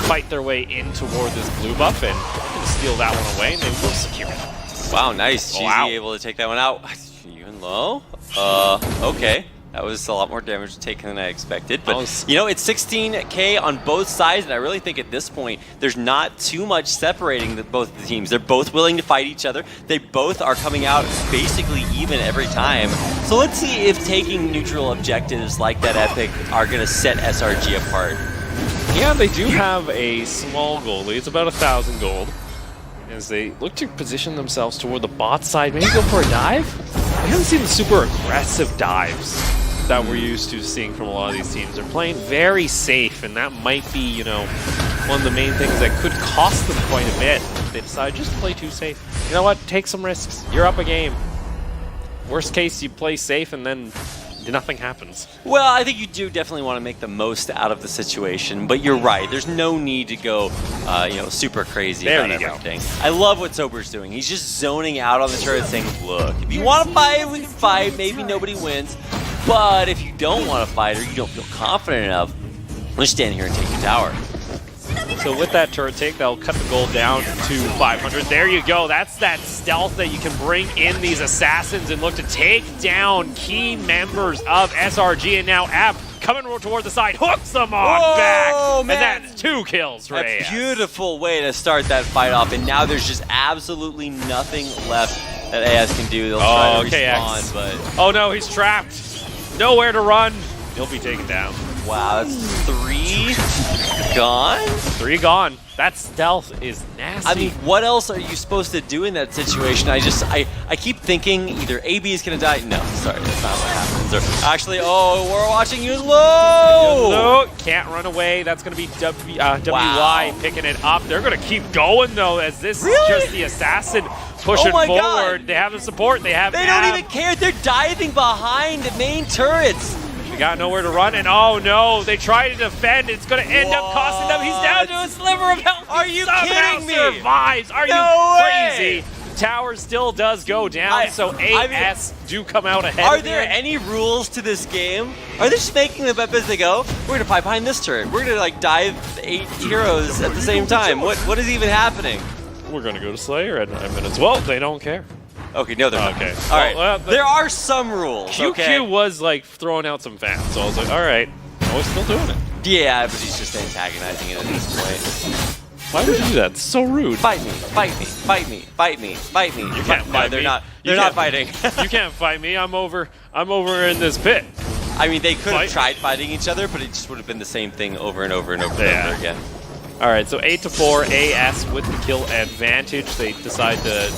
fight their way in toward this blue buff and going to steal that one away, and they will secure it. Wow, nice. Shizi able to take that one out. Even low? Okay. That was a lot more damage taken than I expected. But, you know, it's 16K on both sides, and I really think at this point, there's not too much separating both of the teams. They're both willing to fight each other. They both are coming out basically even every time. So let's see if taking neutral objectives like that Epic are going to set SRG apart. Yeah, they do have a small goal lead. It's about 1,000 gold. As they look to position themselves toward the bot side. Maybe go for a dive? We haven't seen the super aggressive dives that we're used to seeing from a lot of these teams. They're playing very safe, and that might be, you know, one of the main things that could cost them quite a bit. They decide just to play too safe. You know what? Take some risks. You're up a game. Worst case, you play safe and then nothing happens. Well, I think you do definitely want to make the most out of the situation, but you're right. There's no need to go, super crazy There about you go. everything. I love what Sober's doing. He's just zoning out on the turret, saying, "Look, if you want to fight, we can fight. Maybe nobody wins, but if you don't want to fight or you don't feel confident enough, let's stand here and take your tower." So with that turret take, they'll cut the gold down to 500. There you go. That's that stealth that you can bring in these assassins and look to take down key members of SRG. And now App coming toward the side, hooks them on back. Man. And that's 2 kills for A AS. beautiful way to start that fight off, and now there's just absolutely nothing left that AS can do. They'll try to respawn, but... Oh no, he's trapped. Nowhere to run. He'll be taken down. Wow, that's 3 gone? 3 gone. That stealth is nasty. I mean, what else are you supposed to do in that situation? I keep thinking either AB is going to die. No, sorry, that's not what happens. Or actually, we're watching you low. No, can't run away. That's going to be WY picking it up. They're going to keep going, though, as this is just the assassin pushing forward. God. They have the support. They have They don't even care. They're diving behind the main turrets. They got nowhere to run, and oh no, they try to defend. It's going to end up costing them. He's down to a sliver of health. Are you kidding me? Survives. Are No you way. crazy? Tower still does go down, so AS do come out ahead. Are there any rules to this game? Are they just making them up as they go? We're gonna fight behind this turret. We're gonna dive 8 heroes at the same time. What is even happening? We're going to go to Slayer at 9 minutes. Well, they don't care. Okay, no, they're not. Okay. All right. Well, there are some rules. QQ okay? was like throwing out some fans, so I was like, all right. Oh, he's still doing it. Yeah, but he's just antagonizing it at this point. Why would you do that? It's so rude. Fight me, fight me, fight me, fight me, fight me. You can't fight they're me. not. They're not fighting. You can't fight me. I'm over in this pit. I mean, they could have tried fighting each other, but it just would have been the same thing over and over and over and over again. All right, so 8-4, AS with the kill advantage. They decide to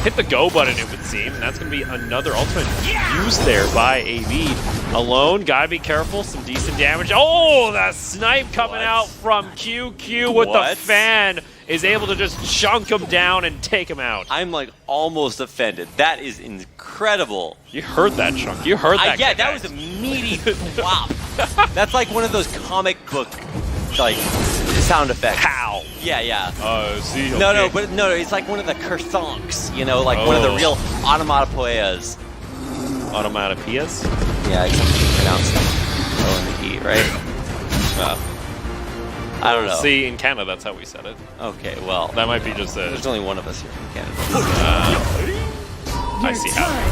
hit the go button, it would seem, and that's going to be another ultimate used there by AV. Alone, gotta be careful, some decent damage. Oh, the snipe coming out from QQ with the fan is able to just chunk him down and take him out. I'm like almost offended. That is incredible. You heard that chunk. You heard that. Yeah, that was a meaty whop. That's like one of those comic book like sound effects. Pow. Yeah. See. Okay. No, it's like one of the kerthonks, like one of the real onomatopoeias. Onomatopoeias? Yeah, except you pronounce them O and the E, right? I don't know. See, in Canada, that's how we said it. Okay, well. That might be just a... There's only one of us here from Canada. I see how it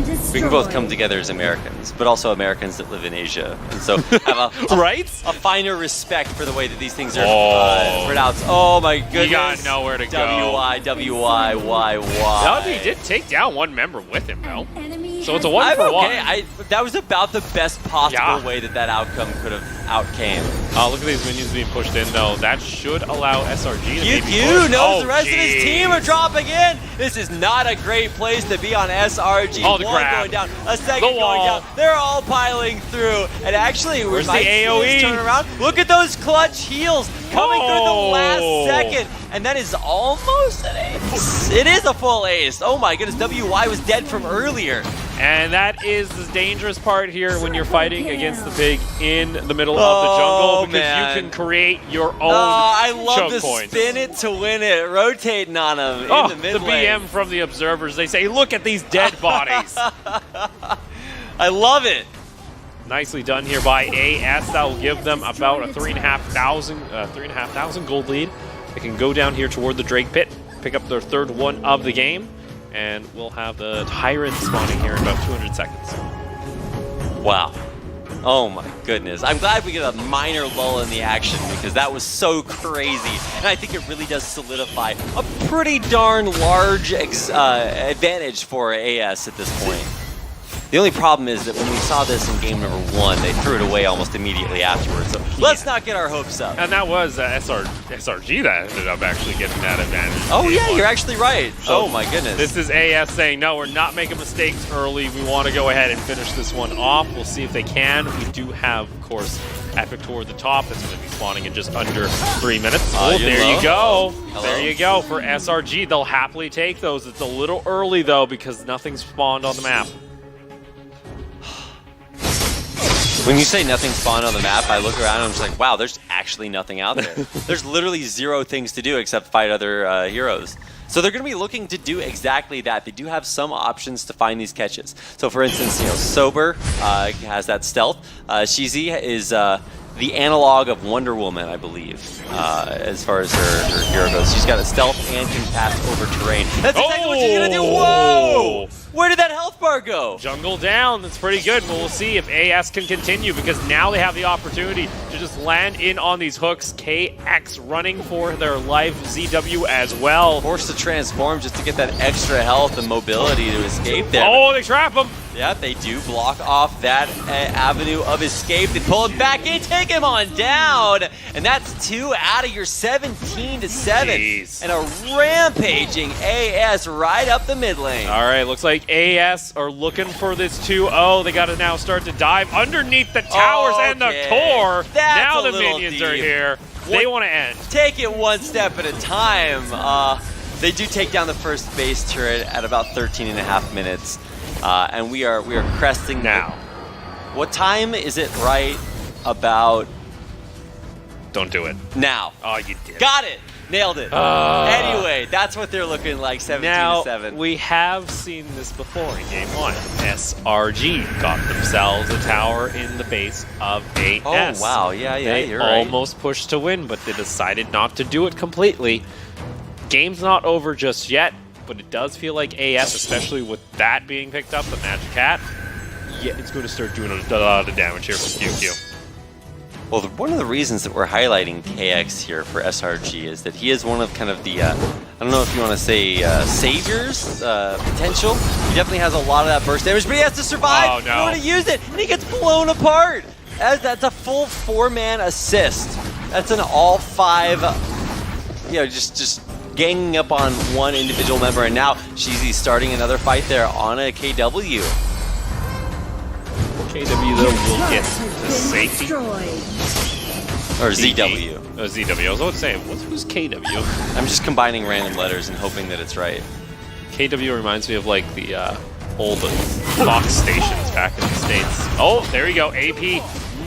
is. We can both come together as Americans, but also Americans that live in Asia, and so have a finer respect for the way that these things are pronounced. Oh my goodness! You got nowhere to go. W-I-W-I-Y-Y. No, he did take down one member with him, though. So it's a 1-for-1. That was about the best possible way that outcome could have outcame. Oh, look at these minions being pushed in, though. That should allow SRG to maybe QQ knows the rest of his team are dropping in. This is not a great place to be on SRG. Oh, the One grab. going down, a second going down. They're all piling through. And actually, where's the might AoE? see this turn around. Look at those clutch heals coming through the last second. And that is almost an ace. It is a full ace. Oh my goodness, WY was dead from earlier. And that is the dangerous part here when you're fighting against the pig in the middle of the jungle, because you can create your own I love choke to points. spin it to win it, rotating on him in the mid the lane. BM from the observers, they say, look at these dead bodies. I love it. Nicely done here by AS. That will give them about a 3,500 gold lead. They can go down here toward the Drake pit, pick up their third one of the game, and we'll have the Tyrant spawning here in about 200 seconds. Wow. Oh my goodness. I'm glad we get a minor lull in the action, because that was so crazy. And I think it really does solidify a pretty darn large advantage for AS at this point. The only problem is that when we saw this in game number 1, they threw it away almost immediately afterwards. So let's not get our hopes up. And that was SRG that ended up actually getting that advantage. Oh yeah, you're actually right. So oh my goodness. This is AS saying, no, we're not making mistakes early. We want to go ahead and finish this one off. We'll see if they can. We do have, of course, Epic toward the top. That's going to be spawning in just under 3 minutes. Oh, there you go. Hello. There you go for SRG. They'll happily take those. It's a little early, though, because nothing's spawned on the map. When you say nothing spawned on the map, I look around and I'm just like, wow, there's actually nothing out there. There's literally 0 things to do except fight other heroes. So they're going to be looking to do exactly that. They do have some options to find these catches. So for instance, Sober has that stealth. Shizi is the analog of Wonder Woman, I believe, as far as her hero goes. She's got a stealth and can pass over terrain. That's exactly what she's going to do. Whoa! Where did that health bar go? Jungle down. That's pretty good. But we'll see if AS can continue, because now they have the opportunity to just land in on these hooks. KX running for their life. ZW as well. Forced to transform just to get that extra health and mobility to escape there. Oh, they trap him. Yeah, they do block off that avenue of escape. They pull him back in, take him on down. And that's 2 out of your 17 to 7. Jeez. And a rampaging AS right up the mid lane. All right, looks like AS are looking for this 2-0. They got to now start to dive underneath the towers and the core. That's now a the little minions deep. are here. They want to end. Take it one step at a time. They do take down the first base turret at about 13.5 minutes. And we are cresting now. What time is it right about? Don't do it. Now. Oh, you did. Got it. Nailed it. Anyway, that's what they're looking like, 17 now, to 7. we have seen this before in Game 1. SRG got themselves a tower in the base of AS. Oh, wow. Yeah, they you're right. almost pushed to win, but they decided not to do it completely. Game's not over just yet, but it does feel like AS, especially with that being picked up, the Magic Hat, yeah, it's going to start doing a lot of damage here for QQ. Well, one of the reasons that we're highlighting KX here for SRG is that he is one of kind of the, I don't know if you want to say saviors, potential. He definitely has a lot of that burst damage, but he has to survive in order to use it, and he gets blown apart. That's a full 4-man assist. That's an all 5, just ganging up on one individual member, and now Shizi's starting another fight there on a KW. KW, though, will get to safety. Or ZW. Oh, ZW. I was about to say, who's KW? I'm just combining random letters and hoping that it's right. KW reminds me of, like, the old Fox stations back in the States. Oh, there you go. AP,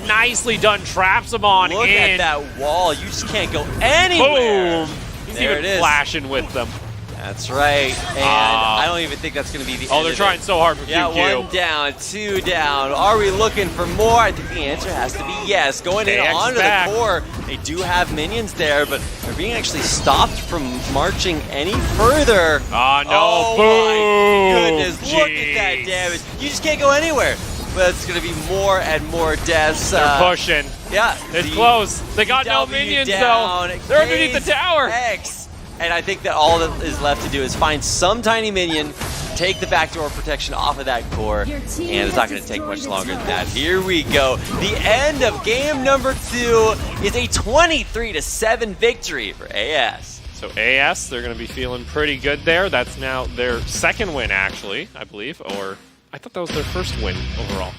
nicely done. Traps him on in. Look at that wall. You just can't go anywhere. Boom. He's there even flashing with them. That's right. And I don't even think that's going to be the end. Oh, they're trying so hard for QQ. Yeah, 1 down, 2 down. Are we looking for more? I think the answer has to be yes. Going in onto the core. They do have minions there, but they're being actually stopped from marching any further. Oh, no. Oh, boom. my goodness. Look at that damage. You just can't go anywhere. But it's going to be more and more deaths. They're pushing. Yeah. It's close. They got no minions, though. They're underneath the tower. And I think that all that is left to do is find some tiny minion, take the backdoor protection off of that core, and it's not going to take much longer than that. Here we go. The end of game number 2 is a 23-7 victory for AS. So AS, they're going to be feeling pretty good there. That's now their second win, actually, I believe. Or I thought that was their first win overall.